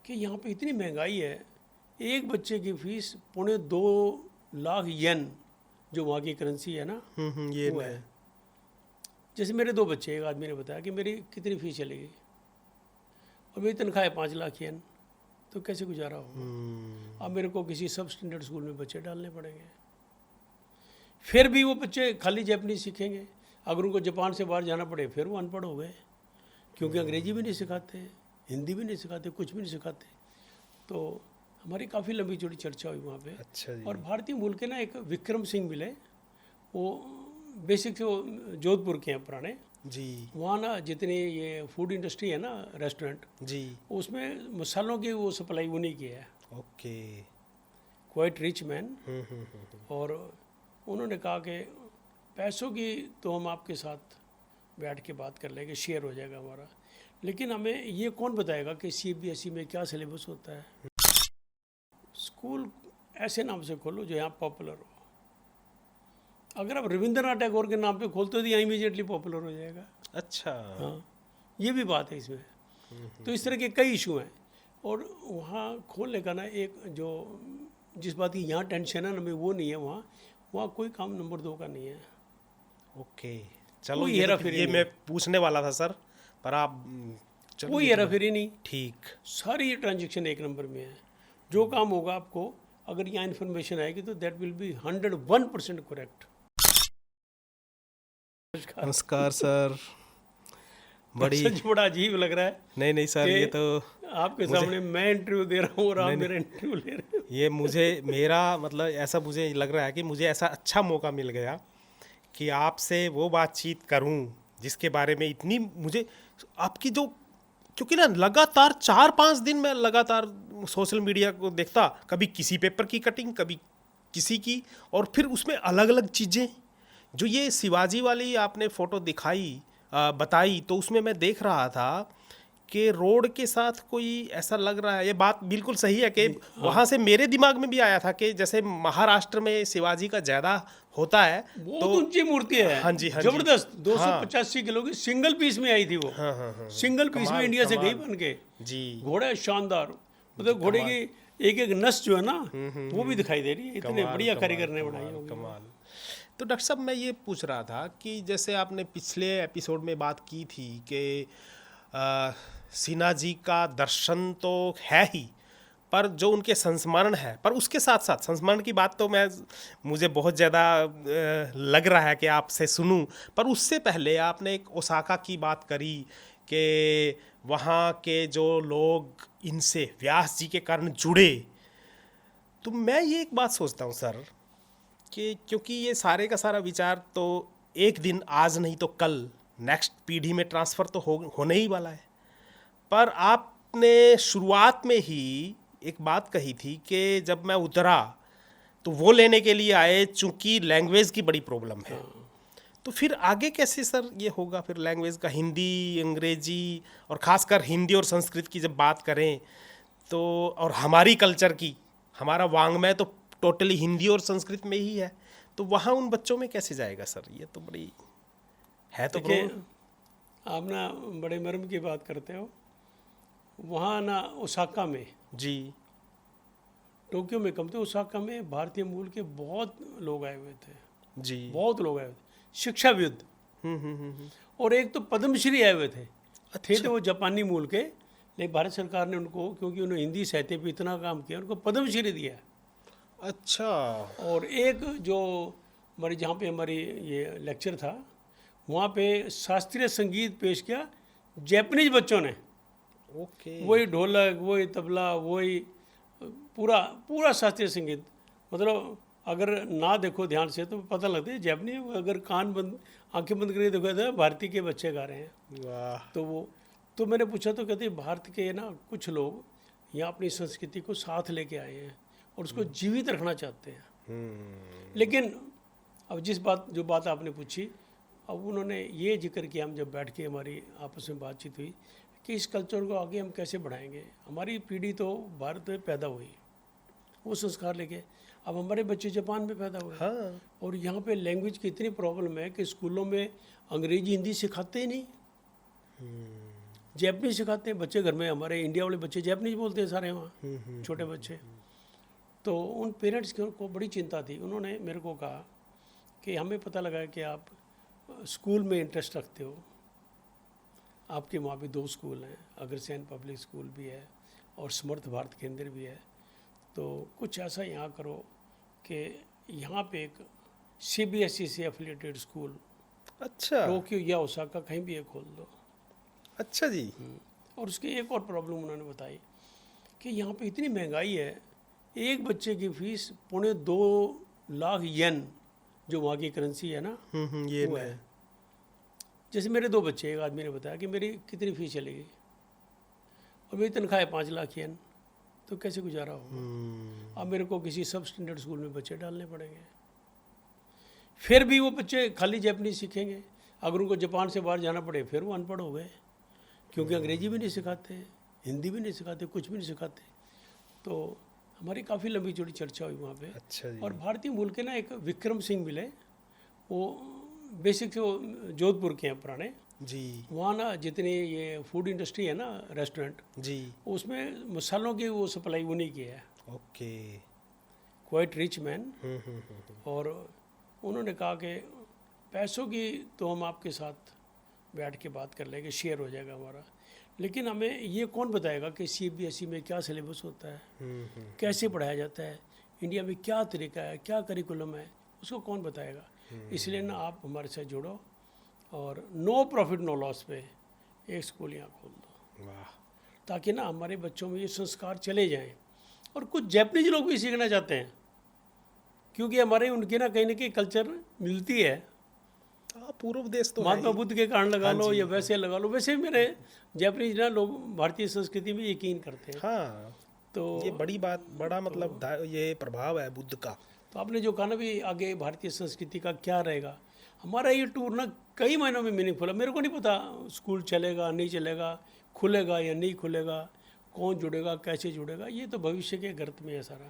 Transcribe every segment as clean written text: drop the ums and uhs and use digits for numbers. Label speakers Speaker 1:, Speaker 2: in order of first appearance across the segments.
Speaker 1: कि यहाँ पे इतनी महंगाई है, एक बच्चे की फीस 2.25 लाख येन, जो वहाँ की करेंसी है ना,
Speaker 2: ये
Speaker 1: वो
Speaker 2: है।
Speaker 1: है। जैसे मेरे 2 बच्चे, एक आदमी ने बताया कि मेरी कितनी फीस चलेगी, और मेरी तनख्वाह है 5 लाख येन, तो कैसे गुजारा होगा। अब मेरे को किसी सब स्टैंडर्ड स्कूल में बच्चे डालने पड़ेंगे। फिर भी वो बच्चे खाली जापानीज सीखेंगे, अगर उनको जापान से बाहर जाना पड़े फिर वो अनपढ़ हो गए, क्योंकि अंग्रेजी भी नहीं सिखाते, हिंदी भी नहीं सिखाते, कुछ भी नहीं सिखाते। तो हमारी काफ़ी लंबी चौड़ी चर्चा हुई वहाँ पे।
Speaker 2: अच्छा जी।
Speaker 1: और भारतीय मूल के ना एक विक्रम सिंह मिले, वो बेसिक से वो जोधपुर के हैं पुराने।
Speaker 2: जी
Speaker 1: वहाँ ना जितनी ये फूड इंडस्ट्री है ना, रेस्टोरेंट,
Speaker 2: जी।
Speaker 1: उसमें मसालों की वो सप्लाई उन्हीं की है।
Speaker 2: ओके।
Speaker 1: Quite rich man. और उन्होंने कहा कि पैसों की तो हम आपके साथ बैठ के बात कर लेंगे, शेयर हो जाएगा हमारा, लेकिन हमें ये कौन बताएगा कि CBSE में क्या सिलेबस होता है। स्कूल ऐसे नाम से खोलो जो यहाँ पॉपुलर हो। अगर आप रविंद्रनाथ टैगोर के नाम पे खोलते हो तो यहाँ इमीडिएटली पॉपुलर हो जाएगा।
Speaker 2: अच्छा।
Speaker 1: हाँ, ये भी बात है इसमें। तो इस तरह के कई इशू हैं, और वहाँ खोलने का ना एक जो जिस बात की यहाँ टेंशन है ना, हमें वो नहीं है। वहाँ वहाँ कोई काम नंबर 2 का नहीं है।
Speaker 2: ओके चलो,
Speaker 1: कोई
Speaker 2: ये
Speaker 1: हेरा
Speaker 2: तो
Speaker 1: फेरी
Speaker 2: ये
Speaker 1: नहीं
Speaker 2: मैं
Speaker 1: है,
Speaker 2: पूछने वाला था सर, पर आप चलो
Speaker 1: कोई
Speaker 2: ये तो
Speaker 1: हेरा फेरी नहीं,
Speaker 2: ठीक।
Speaker 1: सारी ट्रांजेक्शन एक नंबर में है। जो काम होगा आपको, अगर यहाँ इन्फॉर्मेशन आएगी तो दैट विल बी 101% करेक्ट।
Speaker 2: नमस्कार सर। बड़ी
Speaker 1: सच बड़ा अजीब लग रहा है
Speaker 2: नहीं नहीं सर, ये
Speaker 1: कि
Speaker 2: तो
Speaker 1: आपके
Speaker 2: मुझे
Speaker 1: सामने मैं इंटरव्यू दे रहा हूँ और आप
Speaker 2: नहीं नहीं,
Speaker 1: मेरा इंटरव्यू ले रहे हो।
Speaker 2: ये मुझे मेरा मतलब ऐसा मुझे लग रहा है कि मुझे ऐसा अच्छा मौका मिल गया कि आपसे वो बातचीत करूं जिसके बारे में इतनी मुझे आपकी जो, क्योंकि ना लगातार 4-5 दिन मैं लगातार सोशल मीडिया को देखता, कभी किसी पेपर की कटिंग, कभी किसी की, और फिर उसमें अलग अलग चीज़ें। जो ये शिवाजी वाली आपने फ़ोटो दिखाई, बताई, तो उसमें मैं देख रहा था कि रोड के साथ कोई ऐसा लग रहा है, ये बात बिल्कुल सही है कि वहाँ से मेरे दिमाग में भी आया था कि जैसे महाराष्ट्र में शिवाजी का ज़्यादा होता है।
Speaker 1: बहुत
Speaker 2: तो
Speaker 1: ऊंची मूर्ति है,
Speaker 2: हाँ जी हाँ जी।
Speaker 1: जबरदस्त,
Speaker 2: हाँ
Speaker 1: 285 किलो की सिंगल पीस में आई थी वो।
Speaker 2: हाँ हाँ हाँ।
Speaker 1: सिंगल पीस में
Speaker 2: कमाल
Speaker 1: इंडिया से गई
Speaker 2: कमाल।
Speaker 1: बन के।
Speaker 2: जी
Speaker 1: घोड़ा शानदार, मतलब घोड़े
Speaker 2: कमाल।
Speaker 1: की एक एक नस जो है ना, वो भी दिखाई दे रही है। इतने
Speaker 2: कमाल
Speaker 1: बढ़िया
Speaker 2: कमाल
Speaker 1: कारीगर ने बनाई
Speaker 2: कमाल
Speaker 1: होगी वो।
Speaker 2: कमाल। तो डॉक्टर साहब, मैं ये पूछ रहा था कि जैसे आपने पिछले एपिसोड में बात की थी कि सिन्हा जी का दर्शन तो है ही, पर जो उनके संस्मरण है, पर उसके साथ साथ संस्मरण की बात तो मुझे बहुत ज़्यादा लग रहा है कि आपसे सुनूं, पर उससे पहले आपने एक ओसाका की बात करी कि वहाँ के जो लोग इनसे व्यास जी के कारण जुड़े। तो मैं ये एक बात सोचता हूँ सर कि क्योंकि ये सारे का सारा विचार तो एक दिन, आज नहीं तो कल, नेक्स्ट पीढ़ी में ट्रांसफ़र तो होने ही वाला है। पर आपने शुरुआत में ही एक बात कही थी कि जब मैं उतरा तो वो लेने के लिए आए, चूंकि लैंग्वेज की बड़ी प्रॉब्लम है। तो फिर आगे कैसे सर ये होगा, फिर लैंग्वेज का, हिंदी, अंग्रेजी, और ख़ासकर हिंदी और संस्कृत की जब बात करें तो, और हमारी कल्चर की, हमारा वांग्मय तो टोटली हिंदी और संस्कृत में ही है, तो वहाँ उन बच्चों में कैसे जाएगा सर? ये तो बड़ी है तो
Speaker 1: देखिए,
Speaker 2: प्रॉब्लम।
Speaker 1: आप ना बड़े मर्म की बात करते हो। वहाँ ना ओसाका में,
Speaker 2: जी
Speaker 1: टोक्यो में कम थे, ओसाका में भारतीय मूल के बहुत लोग आए हुए थे,
Speaker 2: जी।
Speaker 1: बहुत लोग आए हुए थे, शिक्षाविद। और एक तो पद्मश्री आए हुए थे। थे तो वो जापानी मूल के, लेकिन भारत सरकार ने उनको, क्योंकि उन्होंने हिंदी साहित्य पे इतना काम किया, उनको पद्मश्री दिया।
Speaker 2: अच्छा।
Speaker 1: और एक जो हमारी, जहाँ पे हमारी ये लेक्चर था, वहाँ पे शास्त्रीय संगीत पेश किया जैपनीज बच्चों ने।
Speaker 2: ओके।
Speaker 1: वही ढोलक, वही तबला, वही पूरा पूरा शास्त्रीय संगीत। मतलब अगर ना देखो ध्यान से तो पता लगता है जैपनीज, अगर कान बंद, आंखें बंद करके देखो तो भारतीय के बच्चे गा रहे हैं।
Speaker 2: वाह।
Speaker 1: तो वो, तो मैंने पूछा तो कहते भारत के ना कुछ लोग यहाँ अपनी संस्कृति को साथ लेके आए हैं और उसको जीवित रखना चाहते हैं। लेकिन अब जो बात आपने पूछी, अब उन्होंने ये जिक्र किया, हम जब बैठ के हमारी आपस में बातचीत हुई कि इस कल्चर को आगे हम कैसे बढ़ाएंगे। हमारी पीढ़ी तो भारत में पैदा हुई, वो संस्कार लेके, अब हमारे बच्चे जापान में पैदा हुए।
Speaker 2: हाँ।
Speaker 1: और यहाँ पे लैंग्वेज की इतनी प्रॉब्लम है कि स्कूलों में अंग्रेजी हिंदी सिखाते ही नहीं। जैपनीज सिखाते हैं बच्चे घर में, हमारे इंडिया वाले बच्चे जैपनीज बोलते हैं सारे वहाँ, छोटे बच्चे। तो उन पेरेंट्स को बड़ी चिंता थी। उन्होंने मेरे को कहा कि हमें पता लगा है कि आप स्कूल में इंटरेस्ट रखते हो, आपके वहाँ भी 2 स्कूल हैं, अग्रसेन पब्लिक स्कूल भी है और समर्थ भारत केंद्र भी है, तो कुछ ऐसा यहाँ करो कि यहाँ पे एक CBSE से एफिलिएटेड स्कूल
Speaker 2: अच्छा
Speaker 1: टोक्यो या ओसाका कहीं भी एक खोल दो।
Speaker 2: अच्छा जी।
Speaker 1: और उसकी एक और प्रॉब्लम उन्होंने बताई कि यहाँ पे इतनी महंगाई है, एक बच्चे की फीस 2.25 लाख येन, जो वहाँ की करेंसी है ना,
Speaker 2: ये
Speaker 1: वो है। जैसे मेरे 2 बच्चे, एक आदमी ने बताया कि मेरी कितनी फीस चलेगी और मेरी तनख्वाह है 5 लाख येन, तो कैसे गुजारा होगा। अब मेरे को किसी सब स्टैंडर्ड स्कूल में बच्चे डालने पड़ेंगे। फिर भी वो बच्चे खाली जापानीज सीखेंगे, अगर उनको जापान से बाहर जाना पड़े फिर वो अनपढ़ हो गए, क्योंकि अंग्रेजी भी नहीं सिखाते, हिंदी भी नहीं सिखाते, कुछ भी नहीं सिखाते। तो हमारी काफ़ी लंबी चौड़ी चर्चा हुई वहाँ पे।
Speaker 2: अच्छा जी।
Speaker 1: और भारतीय मूल के ना एक विक्रम सिंह मिले, वो बेसिक से वो जोधपुर के हैं पुराने।
Speaker 2: जी
Speaker 1: वहाँ ना जितनी ये फूड इंडस्ट्री है ना, रेस्टोरेंट,
Speaker 2: जी।
Speaker 1: उसमें मसालों की वो सप्लाई उन्हीं की है।
Speaker 2: ओके।
Speaker 1: Quite rich man. और उन्होंने कहा कि पैसों की तो हम आपके साथ बैठ के बात कर लेंगे, शेयर हो जाएगा हमारा, लेकिन हमें ये कौन बताएगा कि CBSE में क्या सिलेबस होता है, कैसे पढ़ाया जाता है, इंडिया में क्या तरीका है, क्या करिकुलम है, उसको कौन बताएगा। इसलिए ना आप हमारे साथ जुड़ो और नो प्रॉफिट नो लॉस पे एक स्कूल यहाँ खोल दो,
Speaker 2: वाह।
Speaker 1: ताकि ना हमारे बच्चों में ये संस्कार चले जाएं। और कुछ जापानीज लोग भी सीखना चाहते हैं, क्योंकि हमारे उनकी ना कहीं कल्चर मिलती है।
Speaker 2: पूर्व देश तो है
Speaker 1: महात्मा
Speaker 2: ही।
Speaker 1: बुद्ध के कारण लगा लो या वैसे लगा लो, वैसे मेरे जापानीज ना लोग भारतीय संस्कृति में यकीन करते हैं।
Speaker 2: हाँ,
Speaker 1: तो
Speaker 2: ये बड़ी बात, बड़ा मतलब ये प्रभाव है बुद्ध का।
Speaker 1: तो आपने जो कहा ना भी आगे भारतीय संस्कृति का क्या रहेगा, हमारा ये टूर ना कई महीनों में मीनिंगफुल है। मेरे को नहीं पता स्कूल चलेगा नहीं चलेगा, खुलेगा या नहीं खुलेगा, कौन जुड़ेगा कैसे जुड़ेगा, ये तो भविष्य के गर्त में है सारा,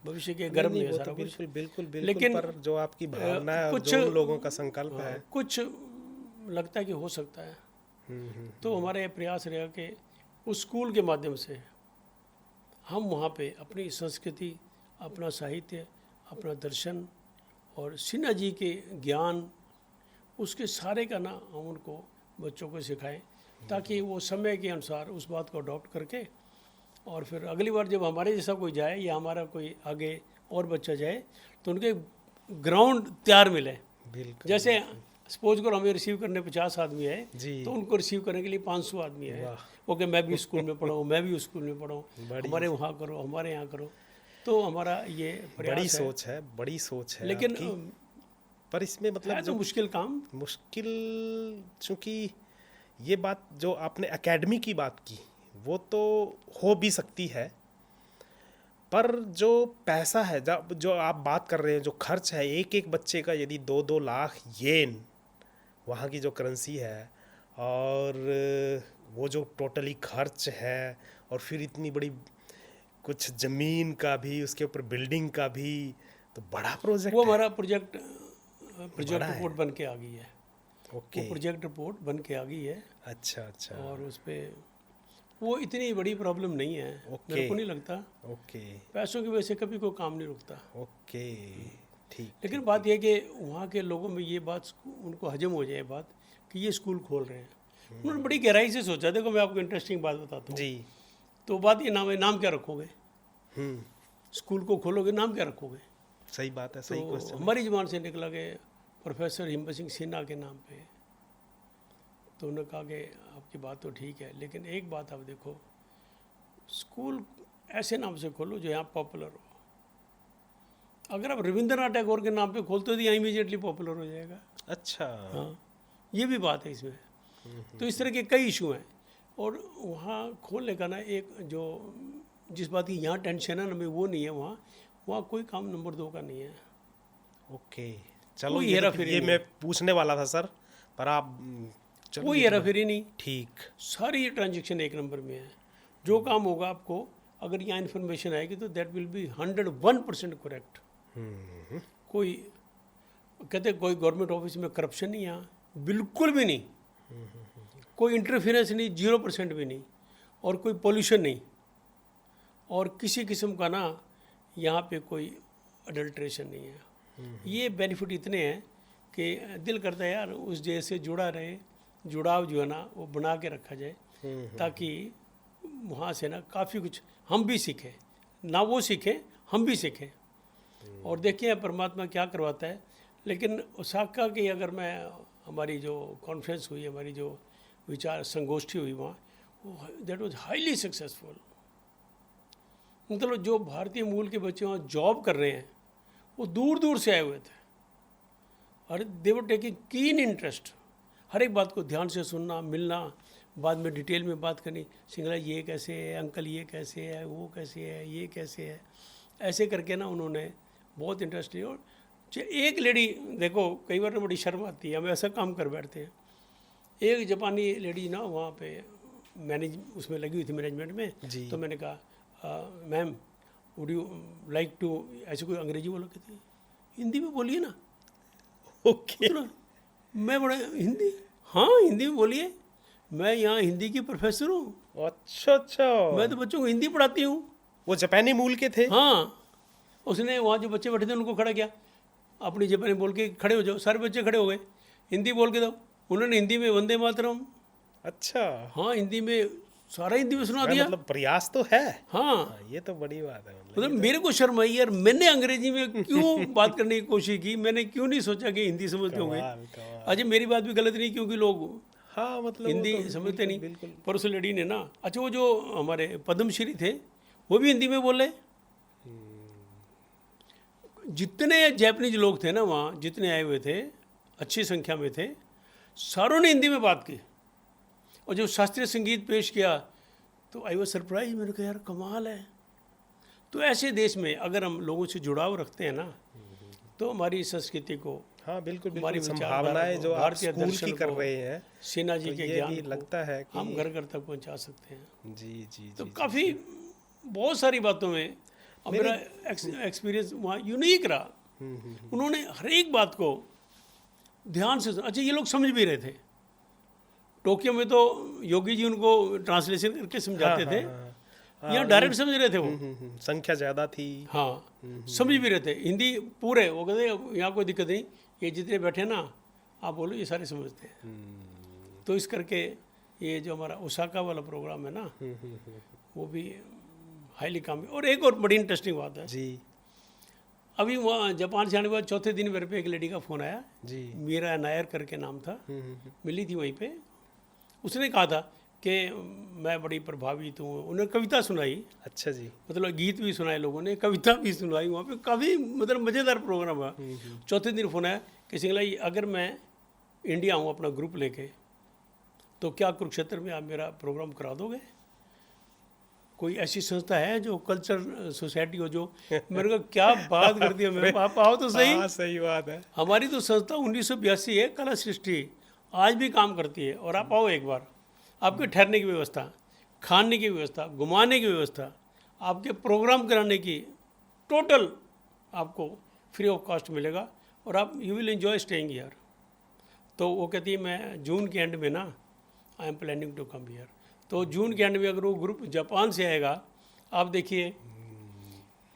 Speaker 1: भविष्य के गर्भ में है
Speaker 2: वो
Speaker 1: सारा
Speaker 2: तो
Speaker 1: कुछ।
Speaker 2: बिल्कुल बिल्कुल बिल्कुल,
Speaker 1: लेकिन
Speaker 2: पर जो आपकी भावना है और
Speaker 1: कुछ
Speaker 2: जो उन लोगों का संकल्प है,
Speaker 1: कुछ लगता है कि हो सकता है। तो हमारा ये प्रयास रहेगा कि उस स्कूल के माध्यम से हम वहाँ पे अपनी संस्कृति, अपना साहित्य, अपना दर्शन और सिन्हा जी के ज्ञान, उसके सारे का ना हम उनको बच्चों को सिखाएं, ताकि वो समय के अनुसार उस बात को अडॉप्ट करके और फिर अगली बार जब हमारे जैसा कोई जाए या हमारा कोई आगे और बच्चा जाए तो उनके ग्राउंड तैयार मिले।
Speaker 2: बिल्कुल।
Speaker 1: जैसे सपोज करो हमें रिसीव करने 50 आदमी है,
Speaker 2: जी।
Speaker 1: तो उनको रिसीव करने के लिए 500 आदमी है। ओके, मैं भी स्कूल में पढ़ाऊँ, मैं भी उस स्कूल में पढ़ाऊँ, हमारे वहाँ करो, हमारे यहाँ करो। तो हमारा ये प्रयास
Speaker 2: बड़ी
Speaker 1: है।
Speaker 2: सोच है, बड़ी सोच है
Speaker 1: लेकिन
Speaker 2: आपकी। पर इसमें मतलब
Speaker 1: है तो मुश्किल काम।
Speaker 2: मुश्किल, चूंकि ये बात जो आपने एकेडमी की बात की वो तो हो भी सकती है, पर जो पैसा है जो आप बात कर रहे हैं, जो खर्च है एक एक बच्चे का, यदि 2-2 लाख येन वहाँ की जो करेंसी है, और वो जो टोटली खर्च है, और फिर इतनी बड़ी कुछ ज़मीन का भी, उसके ऊपर बिल्डिंग का भी, तो बड़ा प्रोजेक्ट
Speaker 1: वो
Speaker 2: है।
Speaker 1: हमारा प्रोजेक्ट रिपोर्ट बन के आ गई है।
Speaker 2: ओके।
Speaker 1: वो प्रोजेक्ट रिपोर्ट बन के आ गई है।
Speaker 2: अच्छा अच्छा।
Speaker 1: और उस पर वो इतनी बड़ी प्रॉब्लम नहीं है, मेरे को नहीं लगता।
Speaker 2: ओके
Speaker 1: पैसों की वजह से कभी कोई काम नहीं रुकता।
Speaker 2: ओके, ठीक।
Speaker 1: लेकिन बात यह कि वहाँ के लोगों में ये बात उनको हजम हो जाए बात कि ये स्कूल खोल रहे हैं। उन्होंने बड़ी गहराई से सोचा। देखो मैं आपको इंटरेस्टिंग बात बताता हूँ।
Speaker 2: जी।
Speaker 1: तो बात ये नाम है, नाम क्या रखोगे?
Speaker 2: हम्म,
Speaker 1: स्कूल को खोलोगे, नाम क्या रखोगे?
Speaker 2: सही बात है, सही
Speaker 1: तो
Speaker 2: क्वेश्चन।
Speaker 1: हमारी जुबान से निकला कि प्रोफेसर हिम्मत सिंह सिन्हा के नाम पे। तो उन्होंने कहा कि आपकी बात तो ठीक है, लेकिन एक बात आप देखो, स्कूल ऐसे नाम से खोलो जो यहाँ पॉपुलर हो। अगर आप रविंद्रनाथ टैगोर के नाम पे खोलते हो तो यहाँ इमीडिएटली पॉपुलर हो जाएगा।
Speaker 2: अच्छा।
Speaker 1: हाँ, ये भी बात है इसमें। तो इस तरह के कई इशू हैं। और वहाँ खोलने का ना एक जो जिस बात की यहाँ टेंशन है ना, हमें वो नहीं है। वहाँ कोई काम नंबर 2 का नहीं है।
Speaker 2: ओके, चलो
Speaker 1: कोई
Speaker 2: ये
Speaker 1: हेराफेरी
Speaker 2: ये
Speaker 1: नहीं
Speaker 2: मैं पूछने वाला था सर, पर आप चलो
Speaker 1: कोई हेराफेरी नहीं,
Speaker 2: ठीक।
Speaker 1: सारी ट्रांजेक्शन एक नंबर में है। जो काम होगा आपको, अगर यहाँ इन्फॉर्मेशन आएगी तो दैट विल बी 101% करेक्ट। कोई कहते कोई गवर्नमेंट ऑफिस में करप्शन नहीं, यहाँ बिल्कुल भी नहीं। कोई इंटरफेरेंस नहीं, 0% भी नहीं, और कोई पोल्यूशन नहीं, और किसी किस्म का ना यहाँ पे कोई अडल्ट्रेशन नहीं है। ये बेनिफिट इतने हैं कि दिल करता है यार उस देश से जुड़ा रहे, जुड़ाव जो है ना वो बना के रखा जाए, ताकि वहाँ से ना काफ़ी कुछ हम भी सीखें, ना वो सीखें हम भी सीखें। और देखिए परमात्मा क्या करवाता है। लेकिन ओसाका की अगर मैं, हमारी जो कॉन्फ्रेंस हुई, हमारी जो विचार संगोष्ठी हुई वहाँ, दैट वाज हाईली सक्सेसफुल। मतलब जो भारतीय मूल के बच्चे वहाँ जॉब कर रहे हैं वो दूर दूर से आए हुए थे, और दे वर टेकिंग कीन इंटरेस्ट, हर एक बात को ध्यान से सुनना, मिलना, बाद में डिटेल में बात करनी, सिंगला ये कैसे है, अंकल ये कैसे है, वो कैसे है, ये कैसे है, ऐसे करके ना उन्होंने बहुत इंटरेस्ट लिया। और एक लेडी देखो, कई बार बड़ी शर्म आती है, हम ऐसा काम कर बैठते हैं। एक जापानी लेडी ना वहाँ पे मैनेज उसमें लगी हुई थी, मैनेजमेंट में। तो मैंने कहा ma'am would you like to, ऐसे कोई अंग्रेजी बोलो, कहती हिंदी में बोलिए ना।
Speaker 2: ओके।
Speaker 1: मैं बड़ा हिंदी, हाँ हिंदी में बोलिए, मैं यहाँ हिंदी की प्रोफेसर हूँ।
Speaker 2: अच्छा,
Speaker 1: मैं तो बच्चों को हिंदी पढ़ाती हूँ।
Speaker 2: वो जापानी मूल के थे?
Speaker 1: हाँ। उसने वहाँ जो बच्चे बैठे थे उनको खड़ा किया, अपनी जापानी बोल के खड़े हो जाओ, सारे बच्चे खड़े हो गए, हिंदी बोल के दो। उन्होंने हिंदी में वंदे मातरम,
Speaker 2: अच्छा,
Speaker 1: हाँ हिंदी में, सारा हिंदी में सुना दिया।
Speaker 2: मतलब प्रयास तो है।
Speaker 1: हाँ,
Speaker 2: ये तो बड़ी बात है।
Speaker 1: मतलब मेरे को शर्म आई यार, मैंने अंग्रेजी में क्यों बात करने की कोशिश की, मैंने क्यों नहीं सोचा कि हिंदी समझते होंगे। अच्छा मेरी बात भी गलत नहीं, क्योंकि लोग
Speaker 2: हाँ मतलब
Speaker 1: हिंदी समझते नहीं। पर उस लेडी ने ना, अच्छा वो जो हमारे पद्मश्री थे वो भी हिंदी में बोले। जितने जापानीज लोग थे ना वहाँ, जितने आए हुए थे, अच्छी संख्या में थे, सारों ने हिंदी में बात की। और जब शास्त्रीय संगीत पेश किया तो आई वाज सरप्राइज, मैंने कहा यार कमाल है। तो ऐसे देश में अगर हम लोगों से जुड़ाव रखते हैं ना, तो हमारी संस्कृति को,
Speaker 2: हाँ बिल्कुल
Speaker 1: हमारी
Speaker 2: संभावनाएं जो आप स्कूल की कर रहे हैं,
Speaker 1: सेना जी के ज्ञान को
Speaker 2: लगता है कि
Speaker 1: हम घर घर तक पहुंचा सकते हैं।
Speaker 2: जी।
Speaker 1: तो काफ़ी बहुत सारी बातों में अब मेरा एक्सपीरियंस वहाँ यूनिक रहा। उन्होंने हर एक बात को ध्यान से, अच्छा ये लोग समझ भी रहे थे। टोक्यो में तो योगी जी उनको ट्रांसलेशन करके समझाते थे, यहाँ डायरेक्ट समझ रहे थे वो।
Speaker 2: संख्या ज़्यादा थी,
Speaker 1: हाँ समझ भी रहे थे हिंदी पूरे। वो कहते यहाँ कोई दिक्कत नहीं, ये जितने बैठे ना आप बोलो ये सारे समझते हैं। तो इस करके ये जो हमारा ओसाका वाला प्रोग्राम है ना, वो भी हाईली काम। और एक और बड़ी इंटरेस्टिंग बात है
Speaker 2: जी,
Speaker 1: अभी वहाँ जापान से आने के बाद चौथे दिन मेरे पे एक लेडी का फ़ोन आया
Speaker 2: जी,
Speaker 1: मीरा नायर करके नाम था, मिली थी वहीं पे। उसने कहा था कि मैं बड़ी प्रभावित हूँ। उन्होंने कविता सुनाई,
Speaker 2: अच्छा जी,
Speaker 1: मतलब गीत भी सुनाए लोगों ने, कविता भी सुनाई वहाँ पे, काफ़ी मतलब मज़ेदार प्रोग्राम हुआ। चौथे दिन फ़ोन आया कि सिंगला जी अगर मैं इंडिया आऊँ अपना ग्रुप लेके, तो क्या कुरुक्षेत्र में आप मेरा प्रोग्राम करा दोगे? कोई ऐसी संस्था है जो कल्चर सोसाइटी हो जो, मेरे को क्या बात कर दी है, आप आओ तो सही।
Speaker 2: हाँ सही बात है।
Speaker 1: हमारी तो संस्था 1982 है, कला सृष्टि, आज भी काम करती है। और आप आओ एक बार, आपके ठहरने की व्यवस्था, खाने की व्यवस्था, घुमाने की व्यवस्था, आपके प्रोग्राम कराने की टोटल आपको फ्री ऑफ कॉस्ट मिलेगा, और आप you will enjoy staying here. तो वो कहती है मैं जून के एंड में ना I am planning to come here. तो जून के एंड में अगर वो ग्रुप जापान से आएगा, आप देखिए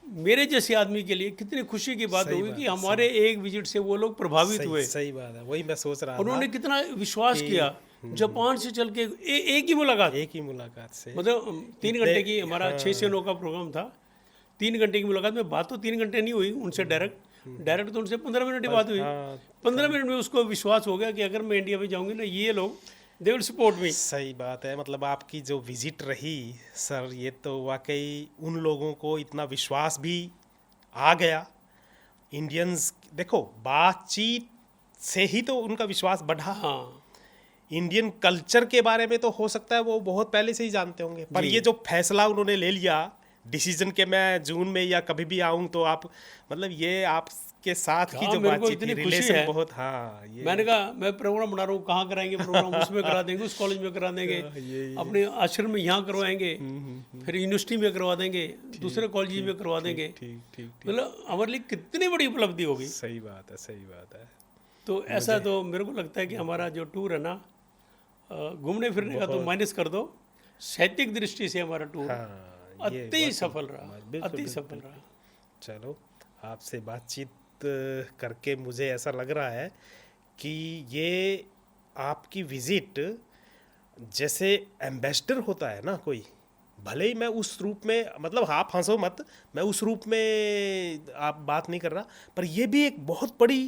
Speaker 1: मेरे जैसे आदमी के लिए कितनी खुशी की बात होगी कि हमारे एक विजिट से वो लोग प्रभावित हुए।
Speaker 2: सही बात है, वही मैं सोच रहा था।
Speaker 1: उन्होंने कितना विश्वास किया, जापान से चल के एक ही मुलाकात
Speaker 2: से,
Speaker 1: मतलब 3 घंटे की हमारा 6 से 9 का प्रोग्राम था। 3 घंटे की मुलाकात में, बात तो 3 घंटे नहीं हुई उनसे डायरेक्ट तो उनसे 15 मिनट की बात हुई। 15 मिनट में उसको विश्वास हो गया कि अगर मैं इंडिया में जाऊंगी ना, ये लोग दे विल सपोर्ट मी।
Speaker 2: सही बात है। मतलब आपकी जो विजिट रही सर, ये तो वाकई उन लोगों को इतना विश्वास भी आ गया। इंडियंस देखो, बातचीत से ही तो उनका विश्वास बढ़ा।
Speaker 1: हाँ,
Speaker 2: इंडियन कल्चर के बारे में तो हो सकता है वो बहुत पहले से ही जानते होंगे, पर ये जो फैसला उन्होंने ले लिया डिसीजन के मैं जून में या कभी भी आऊँ, तो आप मतलब ये आपके साथ की जो बातचीत की रिलेशन बहुत, हाँ ये
Speaker 1: मैंने कहा मैं प्रोग्राम बना रहा हूँ, कहाँ कराएंगे प्रोग्राम, उसमें करा देंगे, उस कॉलेज में करा देंगे, अपने आश्रम में यहाँ करवाएंगे, फिर यूनिवर्सिटी में करवा देंगे, दूसरे कॉलेज में करवा देंगे। मतलब हमारे लिए कितनी बड़ी उपलब्धि होगी।
Speaker 2: सही बात है, सही बात है।
Speaker 1: तो ऐसा तो मेरे को लगता है कि हमारा जो टूर है ना, घूमने फिरने का तो माइनस कर दो, साहित्यिक दृष्टि से हमारा टूर
Speaker 2: हाँ, ये
Speaker 1: अति सफल रहा,
Speaker 2: बिल्कुल,
Speaker 1: अति
Speaker 2: बिल्कुल,
Speaker 1: सफल रहा।
Speaker 2: चलो, आपसे बातचीत करके मुझे ऐसा लग रहा है कि ये आपकी विजिट जैसे एम्बेसडर होता है ना कोई, भले ही मैं उस रूप में, मतलब आप हंसो मत, मैं उस रूप में आप बात नहीं कर रहा, पर ये भी एक बहुत बड़ी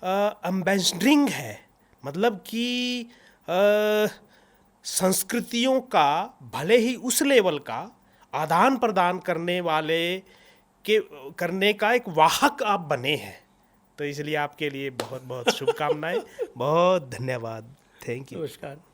Speaker 2: एम्बेसडरिंग है, मतलब कि संस्कृतियों का भले ही उस लेवल का आदान प्रदान करने वाले के करने का एक वाहक आप बने हैं। तो इसलिए आपके लिए बहुत बहुत शुभकामनाएं, बहुत धन्यवाद, थैंक यू।
Speaker 1: नमस्कार।